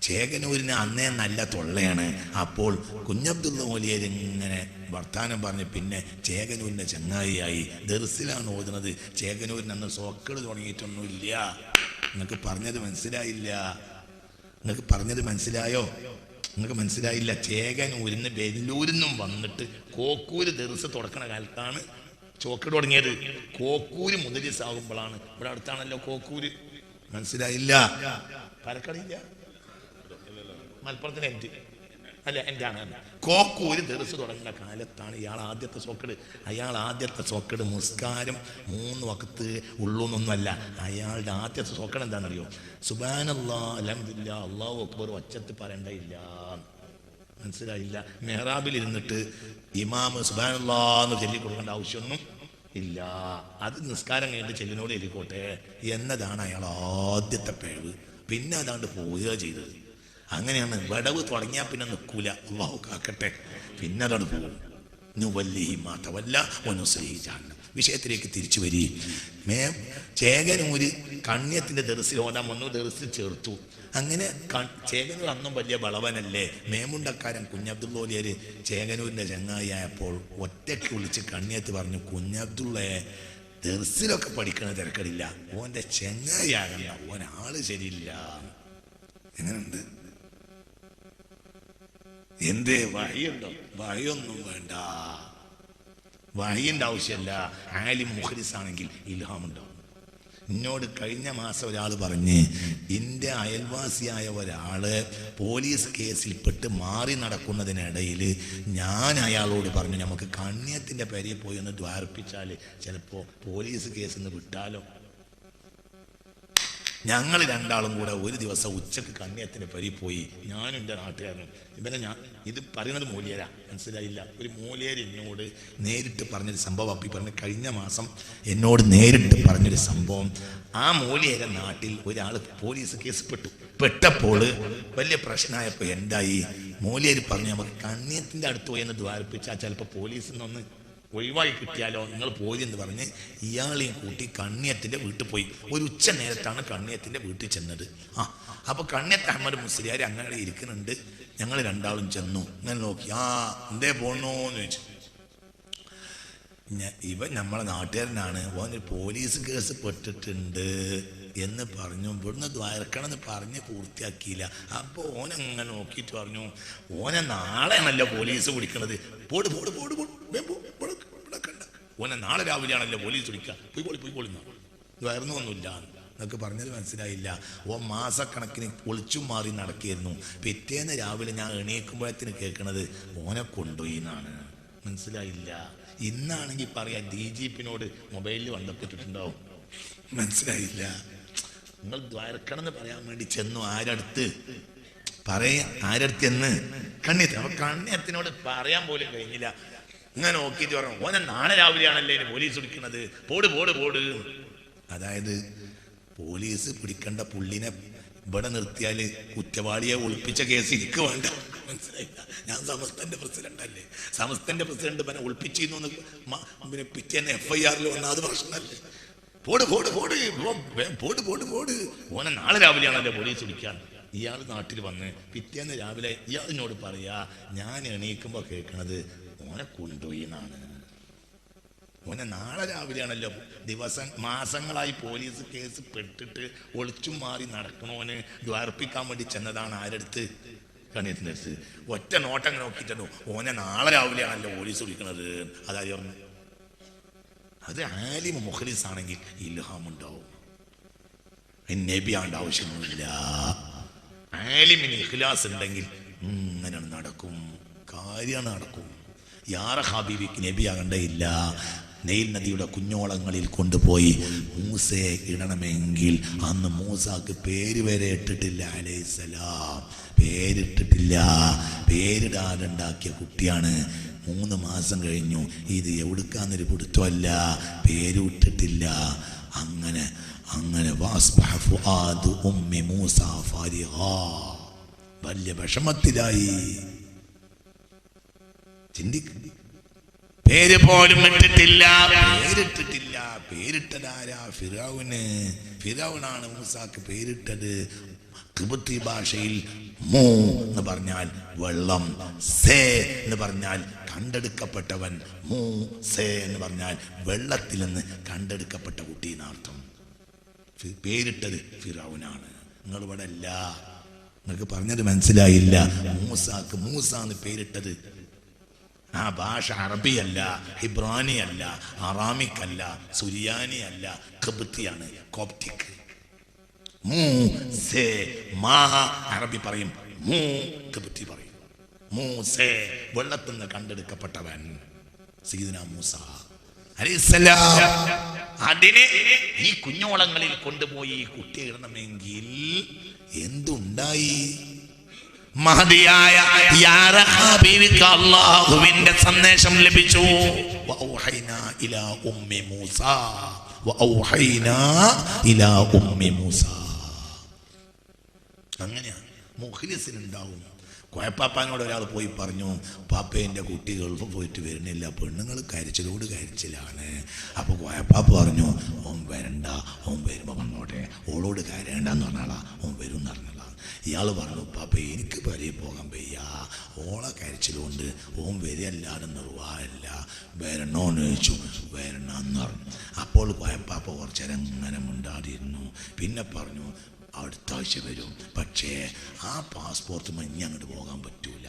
ചേകനൂരിന് അന്നേ നല്ല തൊള്ളയാണ്. അപ്പോൾ കുഞ്ഞബ്ദുള്ള മൗലിയാർ ഇങ്ങനെ വർത്താനം പറഞ്ഞ് പിന്നെ ചേകനൂരിൻ്റെ ചങ്ങായിയായി. ദർസിലാണ് ഓതുന്നത്. ചേകനൂരിന് അന്ന് സോക്കൾ തുടങ്ങിയിട്ടൊന്നുമില്ല. നിങ്ങൾക്ക് പറഞ്ഞത് മനസ്സിലായില്ല. നിങ്ങൾക്ക് പറഞ്ഞത് മനസ്സിലായോ? നിങ്ങൾക്ക് മനസ്സിലായില്ല. ചേകനൂരിന്ന് വെല്ലൂരിന്നും വന്നിട്ട് കോക്കൂര് ദർസ് തുറക്കണ കാലത്താണ് ചോക്ക് തുടങ്ങിയത്. കോക്കൂര് മുദരിസാകുമ്പോഴാണ്. ഇവിടെ അടുത്താണല്ലോ കോക്കൂര്. മനസ്സിലായില്ല? പാലക്കാടില്ല, മലപ്പുറത്തിന് എൻ്റെ ആണ്. കോക്കൂര് ദർസ് തുടങ്ങുന്ന കാലത്താണ് ഇയാൾ ആദ്യത്തെ സോക്കട്. അയാൾ ആദ്യത്തെ സോക്കട് മുസ്കാരം 3 വഖത്ത് ഉള്ളൂന്നൊന്നുമല്ല. അയാളുടെ ആദ്യത്തെ സോക്കട് എന്താണെന്നറിയോ? സുബ്ഹാനല്ലാഹ് അൽഹംദുലില്ലാഹ് അല്ലാഹു അക്ബർ ഒച്ചത്ത് പറയണ്ടയില്ല. മനസ്സിലായില്ല? മെഹ്റാബിൽ ഇരുന്നിട്ട് ഇമാം സുബ്ഹാനല്ലാഹ് എന്ന് ചൊല്ലി കൊടുക്കേണ്ട ആവശ്യമൊന്നും ഇല്ല. അത് നിസ്കാരം കഴിഞ്ഞിട്ട് ചെല്ലിനോട് ചൊല്ലിക്കോട്ടെ എന്നതാണ് അയാൾ ആദ്യത്തെ പിഴവ്. പിന്നെ അതാണ്ട് പോവുക ചെയ്തത്. അങ്ങനെയാണ്. വിടവ് തുടങ്ങിയാൽ പിന്നെ നിൽക്കൂല. അല്ലാഹു കാക്കട്ടെ. പിന്നെ അതാണ് പോകും. വിഷയത്തിലേക്ക് തിരിച്ചു വരി. ചേകനൂര് കണ്യത്തിന്റെ ദർസിൽ ഓതാൻ വന്നു. ദർസിൽ ചേർത്തു. അങ്ങനെ ചേകനൂർ അന്നും വലിയ വളവനല്ലേ. മേമുണ്ടക്കാരൻ കുഞ്ഞബ്ദുള്ളോലിയര് ചേകനൂരിന്റെ ചങ്ങായിയായപ്പോൾ ഒറ്റയ്ക്ക് വിളിച്ച് കണ്യത്ത് പറഞ്ഞു, കുഞ്ഞബ്ദുള്ളയെ ദർസിലൊക്കെ പഠിക്കണ തിരക്കടില്ല, ഓന്റെ ചങ്ങായിയാകണ്ട, ഓൻ ആള് ശരിയില്ല. എങ്ങനെയുണ്ട്? എന്തേ വഹിയുണ്ടോ? വഹിയൊന്നും വേണ്ട. വഹിന്റെ ആവശ്യമല്ല. ആലിം മുഖ്ലിസ് ആണെങ്കിൽ ഇൽഹാമുണ്ടാവും. എന്നോട് കഴിഞ്ഞ മാസം ഒരാൾ പറഞ്ഞ്, എൻ്റെ അയൽവാസിയായ ഒരാള് പോലീസ് കേസിൽപ്പെട്ട് മാറി നടക്കുന്നതിനിടയിൽ ഞാൻ അയാളോട് പറഞ്ഞു, നമുക്ക് കണ്യത്തിൻ്റെ പേരിൽ പോയി ഒന്ന് ദ്വാർപ്പിച്ചാൽ ചിലപ്പോൾ പോലീസ് കേസിൽ നിന്ന് വിട്ടാലോ. ഞങ്ങൾ രണ്ടാളും കൂടെ ഒരു ദിവസം ഉച്ചക്ക് കണ്യത്തിൻ്റെ പേരിൽ പോയി. ഞാനും എൻ്റെ നാട്ടുകാരനും. ഞാൻ ഇത് പറയുന്നത് മൂല്യരാ. മനസ്സിലായില്ല? ഒരു മൂല്യർ എന്നോട് നേരിട്ട് പറഞ്ഞൊരു സംഭവം. അപ്പി പറഞ്ഞ് കഴിഞ്ഞ മാസം എന്നോട് നേരിട്ട് പറഞ്ഞൊരു സംഭവം. ആ മൂല്യരെ നാട്ടിൽ ഒരാൾ പോലീസ് കേസ് പെട്ടപ്പോൾ വലിയ പ്രശ്നമായപ്പോൾ എന്തായി, മൂല്യർ പറഞ്ഞു, നമുക്ക് കണ്യത്തിൻ്റെ അടുത്ത് പോയി എന്ന് ദ്വാരിപ്പിച്ചാൽ ചിലപ്പോൾ പോലീസിൽ നിന്നൊന്ന് ഒഴിവായി കിട്ടിയാലോ, നിങ്ങൾ പോയി എന്ന് പറഞ്ഞ് ഇയാളെയും കൂട്ടി കണ്യത്തിൻ്റെ വീട്ടിൽ പോയി. ഒരു ഉച്ച നേരത്താണ് കണ്യത്തിൻ്റെ വീട്ടിൽ ചെന്നത്. അപ്പോൾ കണ്യത്ത് അഹ്മദ് മുസ്ലിയാർ അങ്ങനെ ഇരിക്കുന്നുണ്ട്. ഞങ്ങൾ രണ്ടാളും ചെന്നു. ഞാൻ നോക്കി, എന്തേ പോണോന്ന് ചോദിച്ചു. ഇവൻ നമ്മളെ നാട്ടുകാരനാണ്, ഓനൊരു പോലീസ് കേസ് പെട്ടിട്ടുണ്ട് എന്ന് പറഞ്ഞു. ഇവിടുന്ന് ദ്വാരക്കണമെന്ന് പറഞ്ഞ് പൂർത്തിയാക്കിയില്ല. അപ്പോൾ ഓനങ്ങനെ നോക്കിയിട്ട് പറഞ്ഞു, ഓനെ നാളെയാണല്ലോ പോലീസ് പിടിക്കണത്, പോട് പോട് പോട് ഇവിടെ കണ്ട, ഓനെ നാളെ രാവിലെയാണല്ലോ പോലീസ് പിടിക്കുക, പോയിക്കോളിന്നാ. ദ്വാരന്നൊന്നുമില്ല. എന്നൊക്കെ പറഞ്ഞത് മനസ്സിലായില്ല. ഓ മാസക്കണക്കിന് ഒളിച്ചും മാറി നടക്കിയിരുന്നു. പിറ്റേന്ന് രാവിലെ ഞാൻ എണീക്കുമ്പോഴത്തിന് കേൾക്കണത് ഓനെ കൊണ്ടുപോയി എന്നാണ്. മനസ്സിലായില്ല. ഇന്നാണെങ്കിൽ പറയാം DGPനോട് മൊബൈലിൽ ബന്ധപ്പെട്ടിട്ടുണ്ടാവും. മനസ്സിലായില്ല. നിങ്ങൾ ദ്വാരക്കണമെന്ന് പറയാൻ വേണ്ടി ചെന്നു. ആരടുത്ത് ആരടുത്ത് എന്ന് കണ്ണിയത്തിനോട് പറയാൻ പോലും കഴിഞ്ഞില്ല. ഇങ്ങനെ നോക്കിയിട്ട് പറഞ്ഞു ഓനെ നാളെ രാവിലെയാണല്ലേ പോലീസ് പിടിക്കുന്നത്, പോട് പോട് പോട്. അതായത് പോലീസ് പിടിക്കേണ്ട പുള്ളിനെ ഇവിടെ നിർത്തിയാൽ കുറ്റവാളിയെ ഒളിപ്പിച്ച കേസ് എനിക്ക് വേണ്ട. മനസ്സിലായില്ല. ഞാൻ സമസ്തന്റെ പ്രസിഡന്റ് അല്ലേ, സമസ്തന്റെ പ്രസിഡന്റ് പിന്നെ ഒളിപ്പിച്ചിരുന്നു പിന്നെ പിറ്റേന്ന് FIR വന്ന അത് പ്രശ്നമല്ലേ. പോട് പോട് പോട് പോട് പോട് പോട്. ഓനെ നാളെ രാവിലെയാണല്ലേ പോലീസ് പിടിക്കാൻ. ഇയാൾ നാട്ടിൽ വന്ന് പിറ്റേന്ന് രാവിലെ ഇയാളിനോട് പറയാ ഞാൻ എണീക്കുമ്പോ കേൾക്കണത് ഓനെ കൊണ്ടുപോയി എന്നാണ്. ഓനെ നാളെ രാവിലെയാണല്ലോ. മാസങ്ങളായി പോലീസ് കേസ് പെട്ടിട്ട് ഒളിച്ചും മാറി നടക്കണോന് ദ്വാർപ്പിക്കാൻ വേണ്ടി ചെന്നതാണ്. ആരടുത്ത്? കണിയത്തിൻ്റെ അടുത്ത്. ഒറ്റ നോട്ടം നോക്കിയിട്ടുണ്ടോ ഓനെ നാളെ രാവിലെയാണല്ലോ പോലീസ് വിളിക്കണത്. അതായത് അത് ആലിം മുഖ്ലിസ് ആണെങ്കിൽ ഇൽഹാം ഉണ്ടാവും. നബിയാണ്ട് ആവശ്യമൊന്നുമില്ല. ആലിമിന് ഇഖ്ലാസ് ഉണ്ടെങ്കിൽ ഇങ്ങനെ നടക്കും, കാര്യം നടക്കും. യാറ ഹബീബിക്ക് നബിയാകണ്ടയില്ല. നെയിൽ നദിയുടെ കുഞ്ഞോളങ്ങളിൽ കൊണ്ടുപോയി മൂസയെ ഇടണമെങ്കിൽ അന്ന് മൂസാക്ക് പേര് വരെ ഇട്ടിട്ടില്ല. അലൈഹിസ്സലാം പേരിട്ടിട്ടില്ല. പേരിടാനുണ്ടാക്കിയ കുട്ടിയാണ്. 3 മാസം കഴിഞ്ഞു. ഇത് എവിടുക്കാന്നൊരു പിടുത്തമല്ല, പേരും ഇട്ടിട്ടില്ല. അങ്ങനെ അങ്ങനെ വലിയ വിഷമത്തിലായി. ചിന്തിക്കുന്നു. പേര് പോലും ഇട്ടിട്ടില്ല, പേരിട്ടിട്ടില്ല. പേരിട്ടതാരാ? ഫിറൗന്. ഫിറൗനാണ് മൂസാക്ക് പേരിട്ടത്. ഖിബ്തി ഭാഷയിൽ മൂ എന്ന് പറഞ്ഞാൽ വെള്ളം, സേ എന്ന് പറഞ്ഞാൽ കണ്ടെടുക്കപ്പെട്ടവൻ. മൂ സേ എന്ന് പറഞ്ഞാൽ വെള്ളത്തിൽ നിന്ന് കണ്ടെടുക്കപ്പെട്ട കുട്ടി എന്നർത്ഥം. പേരിട്ടത് ഫിറൗനാണ്. നിങ്ങൾ ഇവിടെ അല്ല. നിങ്ങൾക്ക് പറഞ്ഞത് മനസ്സിലായില്ല. മൂസാക്ക് മൂസാന്ന് പേരിട്ടത് ആ ഭാഷ അറബിയല്ല, ഹിബ്രാനി അല്ല, അറാമിക് അല്ല, സുരിയാനി അല്ല, ഖിബ്തിയാണ്, കോപ്റ്റിക്. മൂസേ മാ അറബി പറയും, മൂ ഖിബ്തി പറയും. മൂസേ വെള്ളത്തിൽ നിന്ന് കണ്ടെടുക്കപ്പെട്ടവൻ സയ്യിദുനാ മൂസ അലൈഹിസ്സലാം. അതിനെ ഈ കുഞ്ഞോളങ്ങളിൽ കൊണ്ടുപോയി കുട്ടിയെ ഇടണമെങ്കിൽ എന്തുണ്ടായി? മഹദിയായ യാറ ഹബീബിക്ക് അല്ലാഹുവിന്റെ സന്ദേശം ലഭിച്ചു. വഔഹൈനാ ഇലാ ഉമ്മി മൂസ, വഔഹൈനാ ഇലാ ഉമ്മി മൂസ. അങ്ങനെയാ മുഖ്ലിസിനുണ്ടാവും. കോയപ്പാപ്പാനോട് ഒരാൾ പോയി പറഞ്ഞു, പാപ്പേൻ്റെ കുട്ടി ഗൾഫ് പോയിട്ട് വരുന്നില്ല, പെണ്ണുങ്ങൾ കരച്ചിലോട് കരച്ചിലാണ്. അപ്പോൾ കോയപ്പാപ്പ പറഞ്ഞു, ഓൻ വരണ്ട, ഓൻ വരുമ്പോൾ വന്നോട്ടെ, ഓളോട് കരയണ്ടെന്ന് പറഞ്ഞാളാ, ഓൻ വരും എന്ന് പറഞ്ഞാളാ. ഇയാൾ പറഞ്ഞു, പാപ്പ എനിക്ക് പരയിൽ പോകാൻ വയ്യ, ഓളെ കരച്ചിലുകൊണ്ട് ഓൻ വരികയല്ലാതെ നിർവാഹമില്ല, വരണോന്ന് ചോദിച്ചു. വരണമെന്ന് പറഞ്ഞു. അപ്പോൾ കോയപ്പാപ്പ കുറച്ച് നേരം ഇങ്ങനെ മിണ്ടാതിരുന്നു. പിന്നെ പറഞ്ഞു, അടുത്ത ആഴ്ച വരും, പക്ഷേ ആ പാസ്പോർട്ട് മഞ്ഞ് അങ്ങോട്ട് പോകാൻ പറ്റൂല.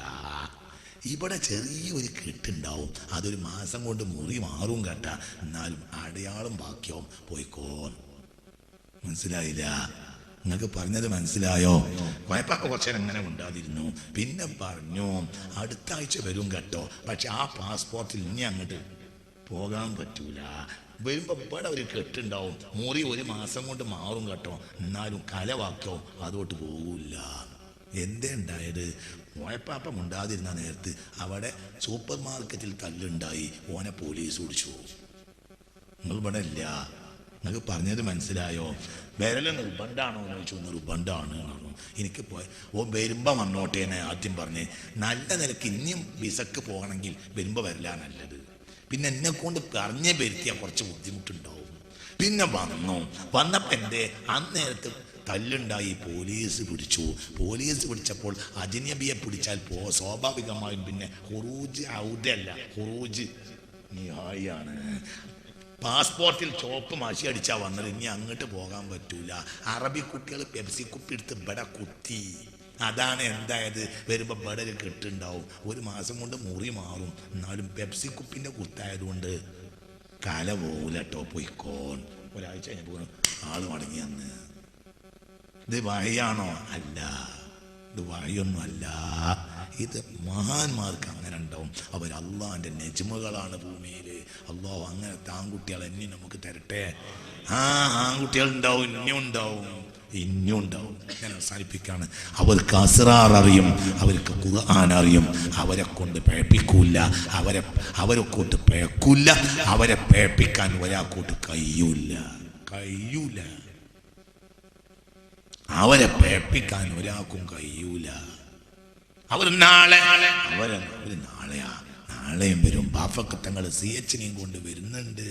ഇവിടെ ചെറിയൊരു കെട്ടുണ്ടാവും, അതൊരു മാസം കൊണ്ട് മുറി മാറും കേട്ട, എന്നാലും അടയാളം ബാക്കിയാവും, പോയിക്കോ. മനസ്സിലായില്ല? നിങ്ങൾക്ക് പറഞ്ഞത് മനസ്സിലായോ? കോയപ്പാപ്പ കുറച്ച് നേരം ഇങ്ങനെ ഉണ്ടാതിരുന്നു. പിന്നെ പറഞ്ഞു, അടുത്ത ആഴ്ച വരും കേട്ടോ, പക്ഷെ ആ പാസ്പോർട്ടിൽ ഇനി അങ്ങോട്ട് പോകാൻ പറ്റൂല. വരുമ്പോൾ ഇവിടെ ഒരു കെട്ടുണ്ടാവും, മുറി ഒരു മാസം കൊണ്ട് മാറും കേട്ടോ, എന്നാലും കലവാക്കോ അതോട്ട് പോകില്ല. എന്തേ ഉണ്ടായത്? കോയപ്പാപ്പ ഉണ്ടാതിരുന്ന നേരത്ത് അവിടെ സൂപ്പർ മാർക്കറ്റിൽ തല്ലുണ്ടായി, ഓനെ പോലീസ് പിടിച്ചു. നിങ്ങൾ ഇവിടെ ഇല്ല. നിങ്ങൾക്ക് പറഞ്ഞത് മനസ്സിലായോ? വിരൽ നിർബന്ധമാണോ എന്ന് ചോദിച്ചു. നിർബന്ധമാണ് പറഞ്ഞു. എനിക്ക് ഓ വരുമ്പോൾ വന്നോട്ടേനെ ആദ്യം പറഞ്ഞ്, നല്ല നിലക്ക് ഇനിയും വിസക്ക് പോകണമെങ്കിൽ വരുമ്പോൾ വരില്ല നല്ലത്. പിന്നെ എന്നെ കൊണ്ട് പറഞ്ഞ് വരുത്തിയാൽ കുറച്ച് ബുദ്ധിമുട്ടുണ്ടാവും. പിന്നെ വന്നപ്പോൾ എന്തേ അന്നേരത്ത് തല്ലുണ്ടായി, പോലീസ് പിടിച്ചു. പോലീസ് പിടിച്ചപ്പോൾ അജ്നബിയെ പിടിച്ചാൽ സ്വാഭാവികമായും പിന്നെ ഹുറൂജ് ഔദല്ല, ഹുറൂജ് നിഹായിയാണ്. പാസ്പോർട്ടിൽ ചോപ്പ് മഷി അടിച്ചാൽ വന്നത്, ഇനി അങ്ങോട്ട് പോകാൻ പറ്റൂല. അറബി കുട്ടികൾ പെപ്സി കുപ്പി എടുത്ത് ഇവിടെ കുത്തി. അതാണ് എന്തായത്, വരുമ്പോൾ ഇവിടെ ഒരു കെട്ടുണ്ടാവും, ഒരു മാസം കൊണ്ട് മുറി മാറും, എന്നാലും പെപ്സി കുപ്പിൻ്റെ കുത്തായതുകൊണ്ട് കല പോകൂലട്ടോ, പോയിക്കോൻ. ഒരാഴ്ച കഴിഞ്ഞ് പോകുന്നു, ആള് മടങ്ങി അന്ന്. ഇത് വഴിയാണോ? അല്ല, ഇത് വഴിയൊന്നും അല്ല. ഇത് മഹാന്മാർക്ക് അങ്ങനെ ഉണ്ടാവും. അവർ അള്ളാഹിൻ്റെ നെജ്മുകളാണ് ഭൂമിയിൽ. അള്ളാഹു അങ്ങനത്തെ ആൺകുട്ടികൾ എന്നെ നമുക്ക് തരട്ടെ. ആൺകുട്ടികൾ ഉണ്ടാവും, ഇനിയും ഉണ്ടാവും. ഞാൻ അവസാനിപ്പിക്കാണ്. അവർക്ക് അസ്റാർ അറിയും, അവർക്ക് ഖുർആൻ അറിയും. അവരെ കൊണ്ട് പേപ്പിക്കൂല, അവരെ കൊണ്ട് പേക്കൂല. അവരെ പേപ്പിക്കാൻ ഒരാൾക്കോട്ട് കഴിയൂല. അവരെ പേപ്പിക്കാൻ ഒരാൾക്കും കഴിയൂല. അവർ നാളെയും വരും. ബാഫക്ക് തങ്ങൾ CHനെയും കൊണ്ട് വരുന്നുണ്ട്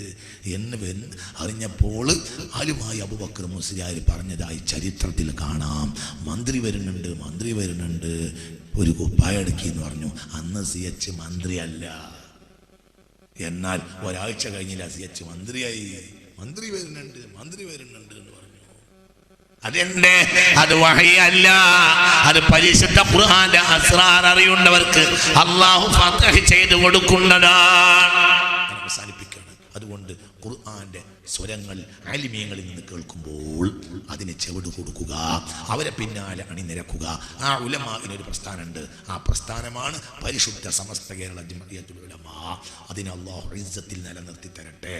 എന്ന് അറിഞ്ഞപ്പോൾ ആലുമായി അബൂബക്കർ മുസ്ലിയാർ പറഞ്ഞതായി ചരിത്രത്തിൽ കാണാം. മന്ത്രി വരുന്നുണ്ട്, ഒരു കുപ്പായടുക്കി എന്ന് പറഞ്ഞു. അന്ന് CH മന്ത്രിയല്ല. എന്നാൽ ഒരാഴ്ച കഴിഞ്ഞില്ല, CH മന്ത്രിയായി. മന്ത്രി വരുന്നുണ്ട് എന്ന് പറഞ്ഞു. അതെന്തേ? അത് വഹയല്ല, അത് പരിശുദ്ധ ഖുർആന്റെ അസ്റാർ അറിയുന്നവർക്ക് അല്ലാഹു ഫതഹ് ചെയ്തു കൊടുക്കുന്നതാണ്. അവസാനിപ്പിക്കുകയാണ്. അതുകൊണ്ട് ഖുർആന്റെ സ്വരങ്ങൾ ആലിമീങ്ങളിൽ നിന്ന് കേൾക്കുമ്പോൾ അതിന് ചെവിട് കൊടുക്കുക, അവരെ പിന്നാലെ അണിനിരക്കുക. ആ ഉലമാഇനൊരു പ്രസ്ഥാനമുണ്ട്. ആ പ്രസ്ഥാനമാണ് പരിശുദ്ധ സമസ്ത കേരള ജംഇയ്യത്തുൽ ഉലമാ. അതിനെ അല്ലാഹു ഇസ്സത്തിൽ നിലനിർത്തി തരട്ടെ.